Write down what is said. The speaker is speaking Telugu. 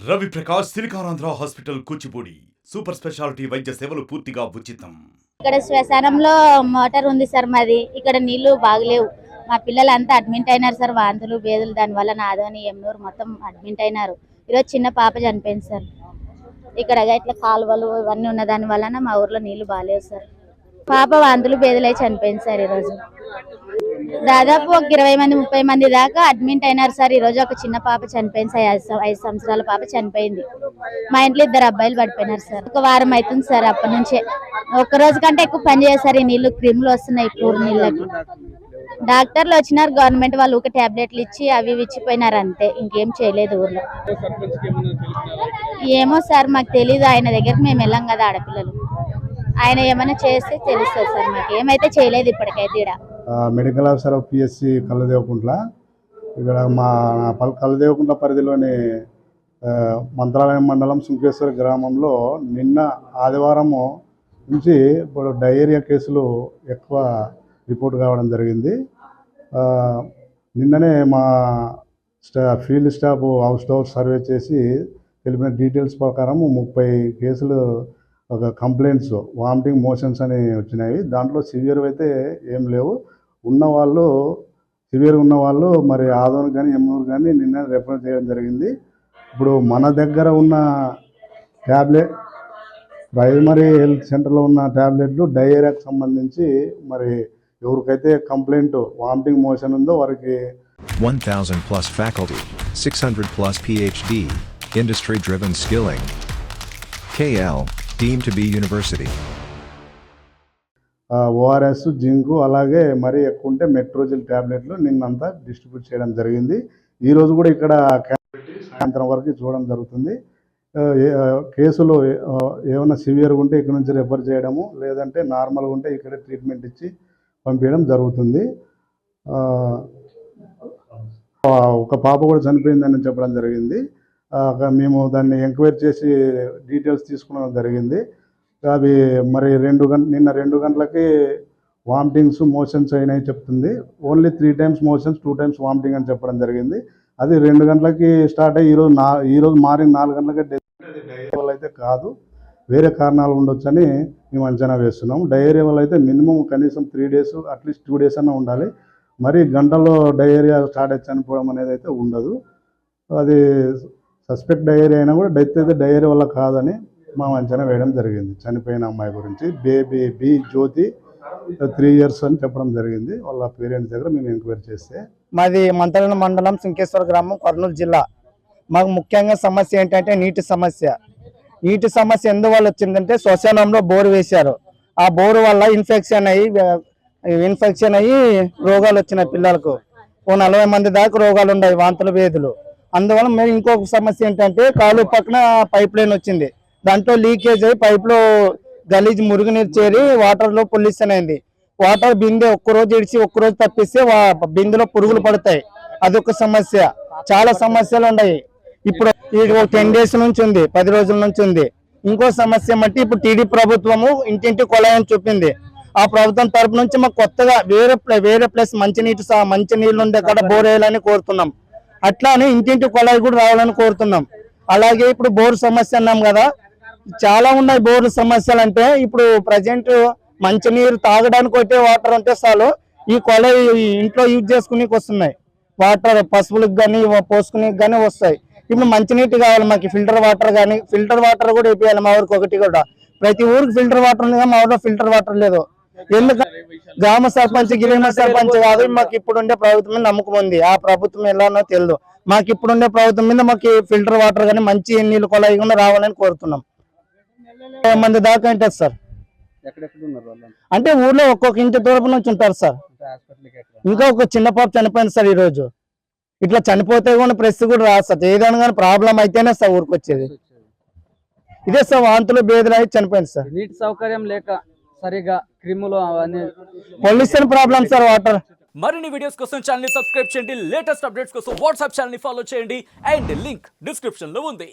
Ravi Prakash Siliconandhra hospital Kuchipudi super speciality వైద్య సేవలు పూర్తిగా ఉచితం. ఇక్కడ శ్మశానంలో మోటార్ ఉంది సార్. మాది ఇక్కడ నీళ్లు బాగలేవు. మా పిల్లలంతా అడ్మిట్ అయినారు సార్. వాంతులు బేదులు దానివల్ల నాదోని ఎమ్నూరు మొత్తం అడ్మిట్ అయినారు. ఈరోజు చిన్న పాప చనిపోయింది సార్. ఇక్కడ ఇట్లా కాలువలు ఇవన్నీ ఉన్న దాని వలన మా ఊర్లో నీళ్లు బాగలేవు సార్. పాప వాంతులు బేదులై చనిపోయింది సార్. ఈరోజు దాదాపు ఒక 20 మంది 30 మంది దాకా అడ్మిట్ అయినారు సార్. ఈరోజు ఒక చిన్న పాప చనిపోయింది సార్. 5 సంవత్సరాల పాప చనిపోయింది. మా ఇంట్లో 2 అబ్బాయిలు పడిపోయినారు సార్. ఒక వారం అవుతుంది సార్. అప్పటి నుంచే ఒక్క రోజు కంటే ఎక్కువ పని చేశారు. ఈ నీళ్లు క్రిములు వస్తున్నాయి పూర్ నీళ్ళకి. డాక్టర్లు వచ్చినారు, గవర్నమెంట్ వాళ్ళు ఒక టాబ్లెట్లు ఇచ్చి అవి ఇచ్చిపోయినారు అంతే, ఇంకేం చేయలేదు ఊర్లో. ఏమో సార్ మాకు తెలీదు. ఆయన దగ్గరికి మేము వెళ్ళాం కదా ఆడపిల్లలు. ఆయన ఏమైనా చేస్తే తెలుస్తుంది సార్. మాకు ఏమైతే చేయలేదు ఇప్పటికైతే. ఇక్కడ మెడికల్ ఆఫీసర్ ఆఫ్ పిఎస్సి కళ్ళదేవకుంట్ల, ఇక్కడ మా కళ్ళదేవకుంట్ల పరిధిలోని మంత్రాలయం మండలం సుంకేశ్వర గ్రామంలో నిన్న ఆదివారము నుంచి ఇప్పుడు డయేరియా కేసులు ఎక్కువ రిపోర్ట్ కావడం జరిగింది. నిన్ననే మా field staff house to house survey చేసి తెలిపిన డీటెయిల్స్ ప్రకారం 30 కేసులు ఒక కంప్లైంట్స్ వామిటింగ్ మోషన్స్ అని వచ్చినాయి. దాంట్లో సివియర్ అయితే ఏం లేవు. ఉన్నవాళ్ళు సివియర్గా ఉన్నవాళ్ళు మరి ఆదోన్ కానీ ఎమ్మూరు కానీ నిన్న రెఫర్ చేయడం జరిగింది. ఇప్పుడు మన దగ్గర ఉన్న ట్యాబ్లెట్ ప్రైమరీ హెల్త్ సెంటర్లో ఉన్న ట్యాబ్లెట్లు డయేరియాకి సంబంధించి మరి ఎవరికైతే కంప్లైంట్ వామిటింగ్ మోషన్ ఉందో వారికి 1000 plus faculty, 600 plus PhD, industry driven skilling. KL deemed to be university. ORS, zinc, అలాగే మరీ ఎక్కువ ఉంటే మెట్రోజిల్ ట్యాబ్లెట్లు నిన్నంతా డిస్ట్రిబ్యూట్ చేయడం జరిగింది. ఈరోజు కూడా ఇక్కడ సాయంత్రం వరకు చూడడం జరుగుతుంది. కేసులు ఏమైనా సివియర్గా ఉంటే ఇక్కడ నుంచి రెఫర్ చేయడము, లేదంటే నార్మల్గా ఉంటే ఇక్కడ ట్రీట్మెంట్ ఇచ్చి పంపించడం జరుగుతుంది. ఒక పాప కూడా చనిపోయిందని చెప్పడం జరిగింది. మేము దాన్ని ఎంక్వైరీ చేసి డీటెయిల్స్ తీసుకోవడం జరిగింది. అవి మరి నిన్న 2 గంటలకి వామిటింగ్స్ మోషన్స్ అయినాయి చెప్తుంది. Only 3 times motions 2 times vomiting అని చెప్పడం జరిగింది. అది 2 గంటలకి స్టార్ట్ అయ్యి ఈరోజు మార్నింగ్ 4 గంటలకి డయేరియా వల్ల అయితే కాదు, వేరే కారణాలు ఉండొచ్చని మేము అంచనా వేస్తున్నాం. డయేరియా వల్ల అయితే మినిమం కనీసం 3 days అట్లీస్ట్ 2 days అన్నా ఉండాలి. మరి గంటలో డయేరియా స్టార్ట్ అయ్యి చనిపోవడం అనేది అయితే ఉండదు. అది సస్పెక్ట్ డయేరియా అయినా కూడా డెత్ అయితే డయేరియా వల్ల కాదని మా అంచనా వేయడం జరిగింది. చనిపోయిన అమ్మాయి గురించి బేబీ బి జ్యోతి 3 years అని చెప్పడం జరిగింది. వాళ్ళ పేరెంట్స్ దగ్గర మేము ఎంక్వైరీ చేస్తే. మాది మంత్రాలయం మండలం సుంకేశ్వర గ్రామం, కర్నూలు జిల్లా. మాకు ముఖ్యంగా సమస్య ఏంటంటే నీటి సమస్య. నీటి సమస్య ఎందువల్ల వచ్చిందంటే శ్మశానంలో బోరు వేశారు. ఆ బోరు వల్ల ఇన్ఫెక్షన్ అయ్యి రోగాలు వచ్చినాయి పిల్లలకు. 40 మంది దాకా రోగాలు ఉన్నాయి, వాంతులు వేదులు. అందువల్ల మేము ఇంకొక సమస్య ఏంటంటే కాలువ పక్కన పైప్ లైన్ వచ్చింది. దాంట్లో లీకేజ్ అయ్యి పైప్లో గలీజ్ మురుగునీరు చేరి వాటర్లో పొల్యూషన్ అయింది. వాటర్ బిందె ఒక్కరోజు ఇడిచి ఒక్కరోజు తప్పిస్తే బిందెలో పురుగులు పడతాయి. అదొక సమస్య. చాలా సమస్యలు ఉన్నాయి. ఇప్పుడు 10 days నుంచి ఉంది, 10 రోజుల నుంచి ఉంది. ఇంకో సమస్య ఏమంటే ఇప్పుడు టీడీ ప్రభుత్వము ఇంటింటి కొలాయని చూపింది. ఆ ప్రభుత్వం తరపు నుంచి మాకు కొత్తగా వేరే ప్లేస్ మంచి నీళ్ళు ఉండే కాడ బోర్ వేయాలని కోరుతున్నాం. అట్లానే ఇంటింటి కొలాయి కూడా రావాలని కోరుతున్నాం. అలాగే ఇప్పుడు బోరు సమస్య అన్నాం కదా, చాలా ఉన్నాయి బోరు సమస్యలు. అంటే ఇప్పుడు ప్రజెంట్ మంచినీరు తాగడానికి వచ్చే వాటర్ ఉంటే చాలు, ఈ కొలాయి ఇంట్లో యూజ్ చేసుకునేకి వస్తున్నాయి. వాటర్ పశువులకు కానీ పోసుకునేకి కానీ వస్తాయి. ఇప్పుడు మంచినీటి కావాలి మాకు, ఫిల్టర్ వాటర్ కానీ. ఫిల్టర్ వాటర్ కూడా వేయాలి మా ఊరికి. ఒకటి కూడా ప్రతి ఊరికి ఫిల్టర్ వాటర్ ఉంది, మా ఊరిలో ఫిల్టర్ వాటర్ లేదు. ఎందుకంటే గ్రామ సర్పంచ్ గిరిజన సర్పంచ్ కాదు, మాకు ఇప్పుడుండే ప్రభుత్వం మీద నమ్మకం ఉంది. ఆ ప్రభుత్వం ఎలానో తెలియదు. మాకు ఇప్పుడుండే ప్రభుత్వం మీద మాకు ఫిల్టర్ వాటర్ కానీ మంచి నీళ్ళు కొలాయి కూడా రావాలని కోరుతున్నాం. 20 మంది దాకా ఉంటుంది సార్. అంటే ఊర్లో ఒక్కొక్క ఇంటి తరపు నుంచి ఉంటారు సార్. ఇంకా ఒక చిన్న పాప చనిపోయింది సార్. ఈరోజు ఇట్లా చనిపోతే కూడా ప్రెస్ కూడా రాదు సార్. ఏదైనా కానీ ప్రాబ్లం అయితేనే సార్ ఊరికి వచ్చేది. ఇదే సార్ వాంతులు బేదలు అయితే చనిపోయింది సార్. నీటి సౌకర్యం లేక సరిగా క్రిములు అవన్నీ పొల్యూషన్ ప్రాబ్లం సార్. వాటర్ మరిన్ని వీడియోస్ కోసం ఛానల్ ని సబ్స్క్రైబ్ చేయండి. లేటెస్ట్ అప్డేట్స్ కోసం వాట్సాప్ ఛానల్ ని ఫాలో చేయండి. అండ్ లింక్ డిస్క్రిప్షన్ లో ఉంది.